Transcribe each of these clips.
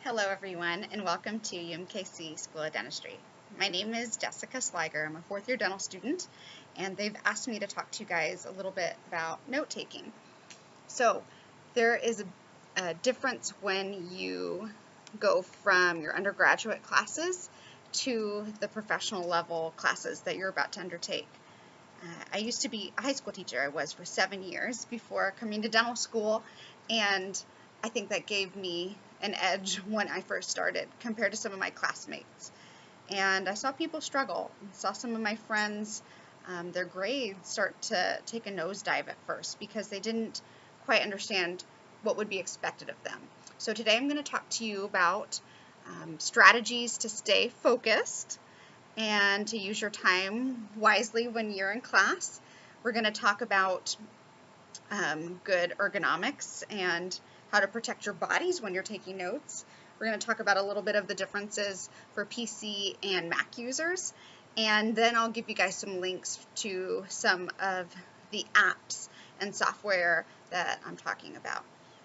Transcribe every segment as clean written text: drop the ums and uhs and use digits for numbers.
Hello everyone and welcome to UMKC School of Dentistry. My name is Jessica Sliger. I'm a fourth year dental student and they've asked me to talk to you guys a little bit about note taking. So there is a difference when you go from your undergraduate classes to the professional level classes that you're about to undertake. I used to be a high school teacher. I was for 7 years before coming to dental school, and I think that gave me an edge when I first started compared to some of my classmates. And I saw people struggle. I saw some of my friends, their grades start to take a nosedive at first because they didn't quite understand what would be expected of them. So today I'm going to talk to you about strategies to stay focused and to use your time wisely when you're in class. We're going to talk about good ergonomics and how to protect your bodies when you're taking notes. We're going to talk about a little bit of the differences for PC and Mac users, and then I'll give you guys some links to some of the apps and software that I'm talking about.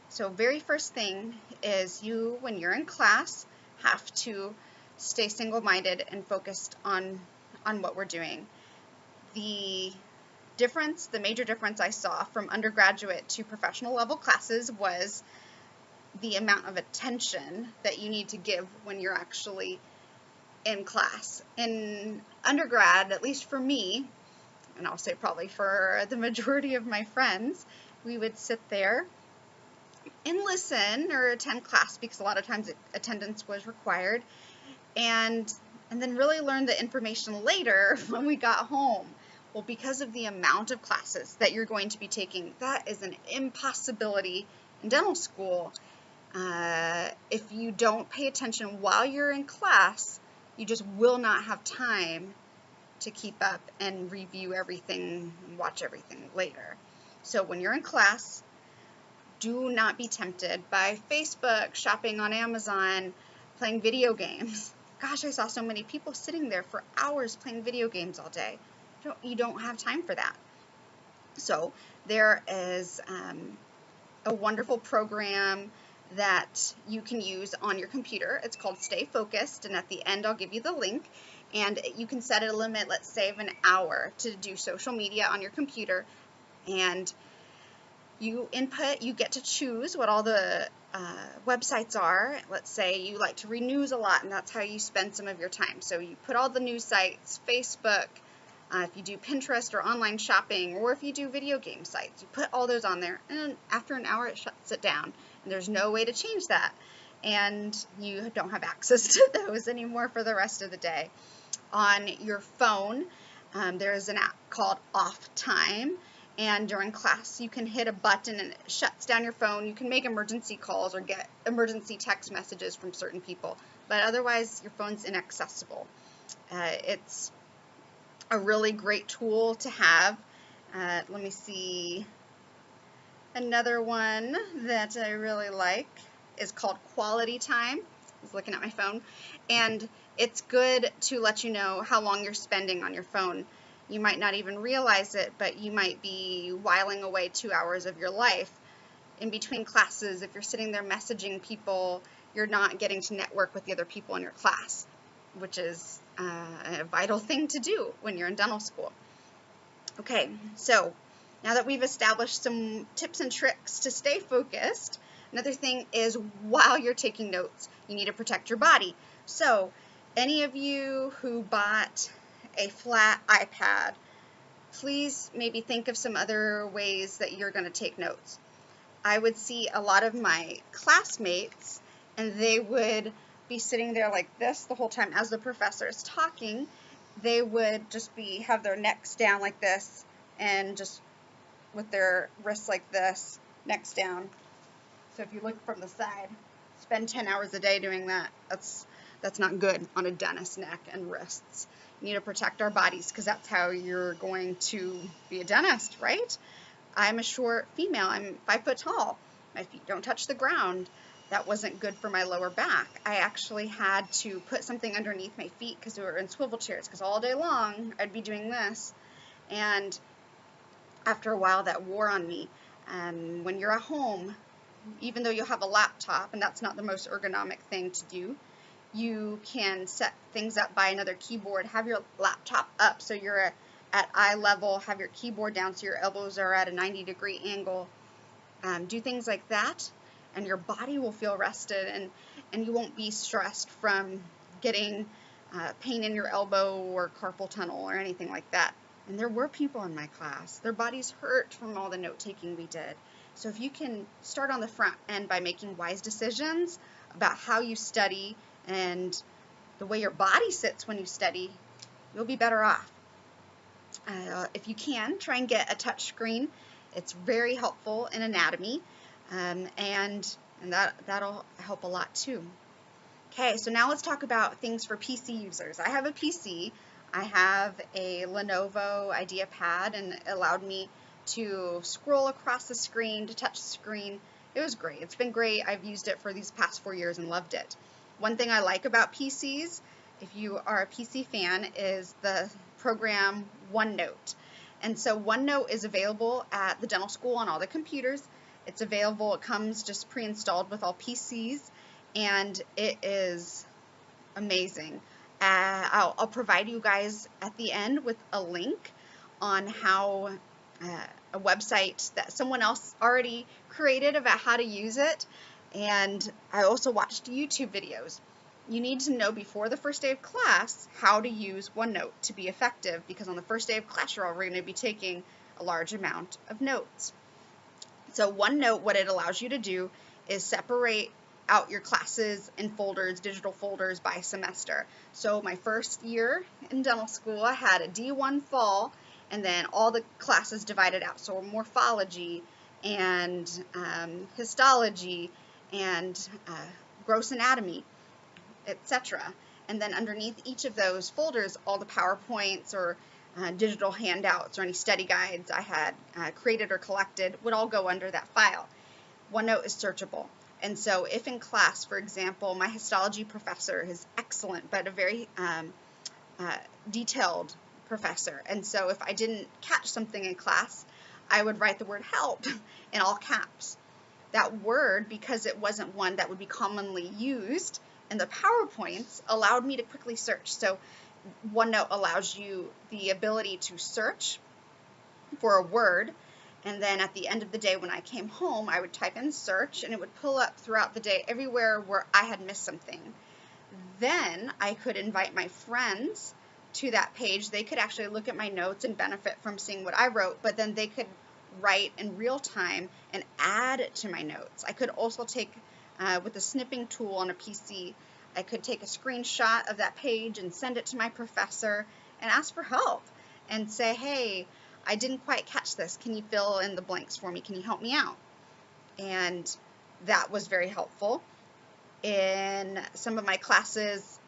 So very first thing is when you're in class, have to stay single-minded and focused on what we're doing. The major difference I saw from undergraduate to professional level classes was the amount of attention that you need to give when you're actually in class. In undergrad, at least for me, and I'll say probably for the majority of my friends, we would sit there and listen or attend class because a lot of times attendance was required, and then really learn the information later when we got home. Well, because of the amount of classes that you're going to be taking, that is an impossibility in dental school. If you don't pay attention while you're in class, you just will not have time to keep up and review everything and watch everything later. So when you're in class, do not be tempted by Facebook, shopping on Amazon, playing video games. Gosh, I saw so many people sitting there for hours playing video games all day. You don't have time for that. So there is a wonderful program that you can use on your computer. It's called Stay Focused, and at the end I'll give you the link. And you can set a limit, let's say, of an hour to do social media on your computer. And you get to choose what all the websites are. Let's say you like to read news a lot, and that's how you spend some of your time. So you put all the news sites, Facebook, if you do Pinterest or online shopping, or if you do video game sites, you put all those on there, and after an hour it shuts it down, and there's no way to change that, and you don't have access to those anymore for the rest of the day. On your phone, there's an app called Off Time, and during class you can hit a button and it shuts down your phone. You can make emergency calls or get emergency text messages from certain people, but otherwise your phone's inaccessible. It's a really great tool to have. Let me see. Another one that I really like is called Quality Time. I was looking at my phone, and it's good to let you know how long you're spending on your phone. You might not even realize it, but you might be whiling away 2 hours of your life. In between classes, if you're sitting there messaging people, you're not getting to network with the other people in your class, which is a vital thing to do when you're in dental school. Okay, so now that we've established some tips and tricks to stay focused, another thing is while you're taking notes, you need to protect your body. So any of you who bought a flat iPad, please maybe think of some other ways that you're going to take notes. I would see a lot of my classmates, and they would be sitting there like this the whole time as the professor is talking. They would just have their necks down like this, and just with their wrists like this, necks down. So if you look from the side, spend 10 hours a day doing that. That's not good on a dentist's neck and wrists. You need to protect our bodies because that's how you're going to be a dentist, right? I'm a short female. I'm 5 foot tall. My feet don't touch the ground. That wasn't good for my lower back. I actually had to put something underneath my feet because we were in swivel chairs, because all day long I'd be doing this, and after a while that wore on me. When you're at home, even though you'll have a laptop, and that's not the most ergonomic thing to do, you can set things up by another keyboard. Have your laptop up so you're at eye level, have your keyboard down so your elbows are at a 90-degree angle. Do things like that, and your body will feel rested, and you won't be stressed from getting pain in your elbow or carpal tunnel or anything like that. And there were people in my class, their bodies hurt from all the note-taking we did. So if you can start on the front end by making wise decisions about how you study and the way your body sits when you study, you'll be better off. If you can, try and get a touch screen. It's very helpful in anatomy, and that'll help a lot too. Okay, so now let's talk about things for PC users. I have a PC. I have a Lenovo IdeaPad, and it allowed me to scroll across the screen, to touch the screen. It was great. It's been great. I've used it for these past 4 years and loved it. One thing I like about PCs, if you are a PC fan, is the program OneNote. And so OneNote is available at the dental school on all the computers. It's available, it comes just pre-installed with all PCs, and it is amazing. I'll provide you guys at the end with a link on how a website that someone else already created about how to use it, and I also watched YouTube videos. You need to know before the first day of class how to use OneNote to be effective, because on the first day of class you're already going to be taking a large amount of notes. So OneNote, what it allows you to do is separate out your classes in folders, digital folders by semester. So my first year in dental school, I had a D1 fall, and then all the classes divided out. So morphology and histology and gross anatomy, etc. And then underneath each of those folders, all the PowerPoints or digital handouts or any study guides I had created or collected would all go under that file. OneNote is searchable. And so if in class, for example, my histology professor is excellent, but a very detailed professor. And so if I didn't catch something in class, I would write the word help in all caps. That word, because it wasn't one that would be commonly used in the PowerPoints, allowed me to quickly search. So OneNote allows you the ability to search for a word, and then at the end of the day when I came home, I would type in search, and it would pull up throughout the day everywhere where I had missed something. Then I could invite my friends to that page. They could actually look at my notes and benefit from seeing what I wrote, but then they could write in real time and add to my notes. I could also take, with the snipping tool on a PC, I could take a screenshot of that page and send it to my professor and ask for help and say, hey, I didn't quite catch this. Can you fill in the blanks for me? Can you help me out? And that was very helpful. In some of my classes,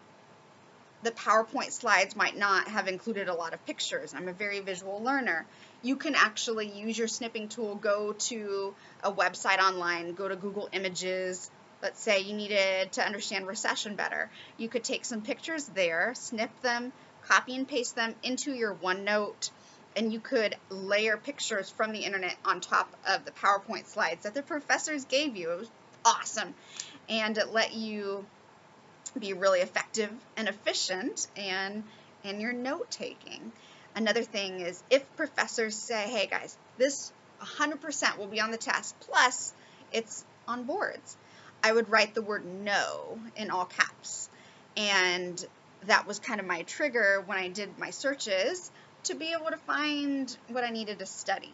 the PowerPoint slides might not have included a lot of pictures. I'm a very visual learner. You can actually use your snipping tool, go to a website online, go to Google Images. Let's say you needed to understand recession better. You could take some pictures there, snip them, copy and paste them into your OneNote, and you could layer pictures from the internet on top of the PowerPoint slides that the professors gave you. It was awesome. And it let you be really effective and efficient in your note-taking. Another thing is if professors say, hey guys, this 100% will be on the test, plus it's on boards, I would write the word no in all caps. And that was kind of my trigger when I did my searches to be able to find what I needed to study.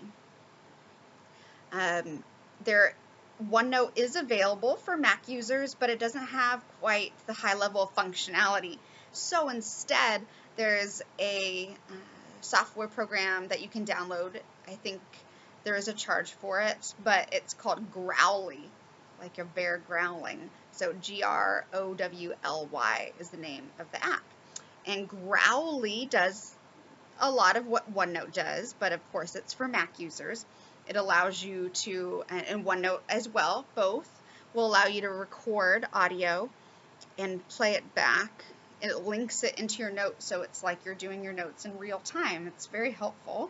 OneNote is available for Mac users, but it doesn't have quite the high level of functionality. So instead, there's a software program that you can download. I think there is a charge for it, but it's called Growly, like a bear growling. So Growly is the name of the app. And Growly does a lot of what OneNote does, but of course it's for Mac users. It allows you to, and OneNote as well, both will allow you to record audio and play it back. It links it into your notes, so it's like you're doing your notes in real time. It's very helpful.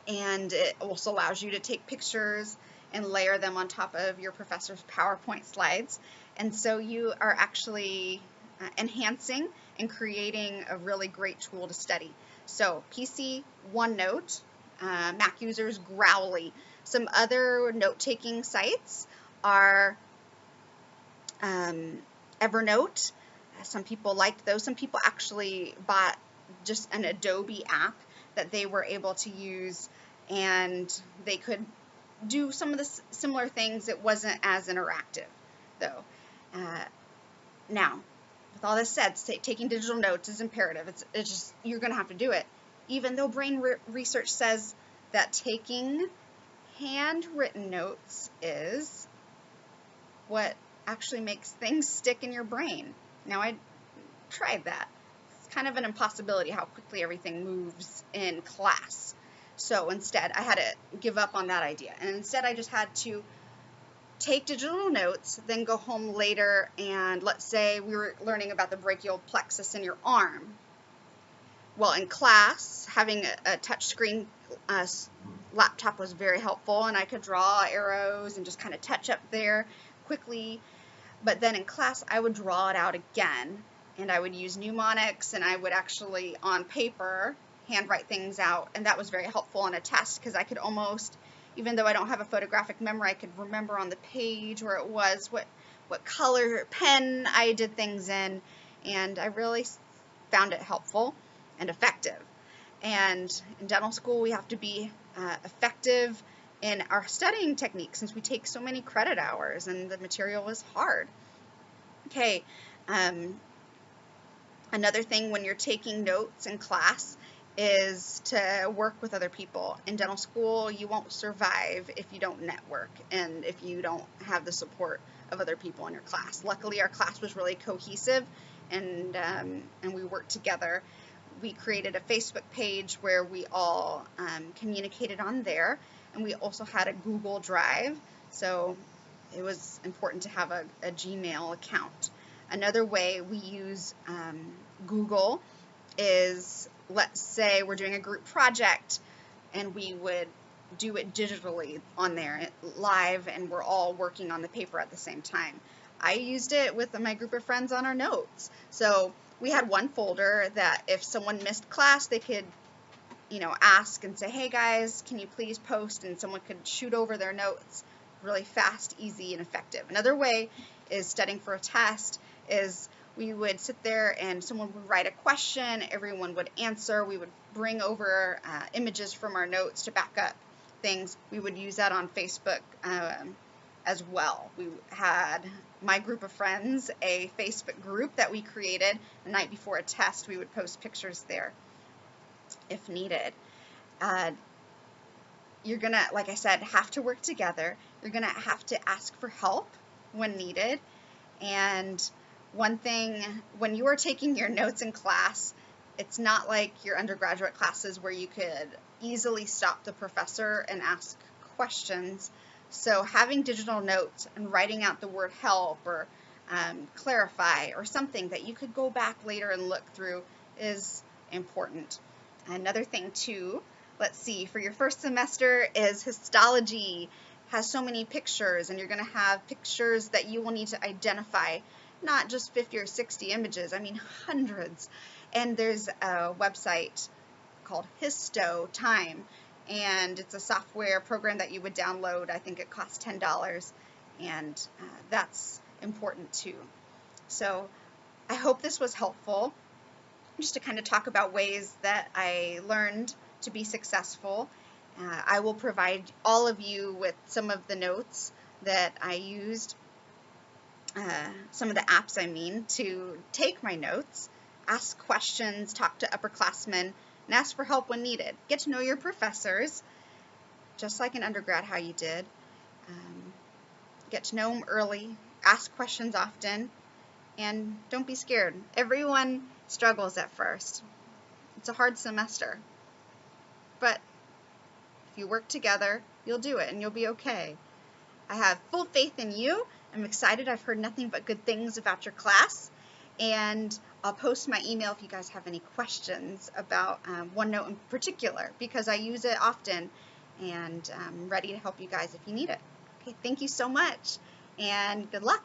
And it also allows you to take pictures and layer them on top of your professor's PowerPoint slides. And so you are actually enhancing and creating a really great tool to study. So PC, OneNote, Mac users, Growly. Some other note-taking sites are Evernote. Some people liked those. Some people actually bought just an Adobe app that they were able to use, and they could do some of the similar things. It wasn't as interactive, though. Now, with all this said, taking digital notes is imperative. It's just, you're going to have to do it. Even though brain research says that taking handwritten notes is what actually makes things stick in your brain. Now, I tried that. It's kind of an impossibility how quickly everything moves in class. So instead, I had to give up on that idea. And instead, I just had to take digital notes, then go home later, and let's say we were learning about the brachial plexus in your arm. Well, in class, having a touch screen laptop was very helpful, and I could draw arrows and just kind of touch up there quickly. But then in class, I would draw it out again, and I would use mnemonics, and I would actually, on paper, handwrite things out, and that was very helpful on a test because I could almost, even though I don't have a photographic memory, I could remember on the page where it was, what color pen I did things in, and I really found it helpful and effective. And in dental school, we have to be effective in our studying techniques since we take so many credit hours and the material is hard. Okay, another thing when you're taking notes in class is to work with other people. In dental school, you won't survive if you don't network and if you don't have the support of other people in your class. Luckily, our class was really cohesive, and we worked together. We created a Facebook page where we all communicated on there, and we also had a Google Drive, so it was important to have a Gmail account. Another way we use Google is, let's say we're doing a group project and we would do it digitally on there live, and we're all working on the paper at the same time. I used it with my group of friends on our notes. So we had one folder that if someone missed class, they could, ask and say, hey guys, can you please post? And someone could shoot over their notes really fast, easy, and effective. Another way is studying for a test is we would sit there and someone would write a question, everyone would answer, we would bring over images from our notes to back up things. We would use that on Facebook as well. We had my group of friends, a Facebook group that we created the night before a test. We would post pictures there if needed. You're gonna, like I said, have to work together. You're gonna have to ask for help when needed. And one thing, when you are taking your notes in class, it's not like your undergraduate classes where you could easily stop the professor and ask questions. So having digital notes and writing out the word help or clarify or something that you could go back later and look through is important. Another thing too, let's see, for your first semester is histology. Has so many pictures, and you're going to have pictures that you will need to identify, not just 50 or 60 images, I mean hundreds. And there's a website called HistoTime, and it's a software program that you would download. I think it costs $10, and that's important too. So I hope this was helpful, just to kind of talk about ways that I learned to be successful. I will provide all of you with some of the notes that I used, some of the apps to take my notes, ask questions, talk to upperclassmen, and ask for help when needed. Get to know your professors, just like an undergrad how you did. Get to know them early, ask questions often, and don't be scared. Everyone struggles at first. It's a hard semester, but if you work together, you'll do it and you'll be okay. I have full faith in you. I'm excited. I've heard nothing but good things about your class, and I'll post my email if you guys have any questions about OneNote in particular, because I use it often, and I'm ready to help you guys if you need it. Okay, thank you so much, and good luck.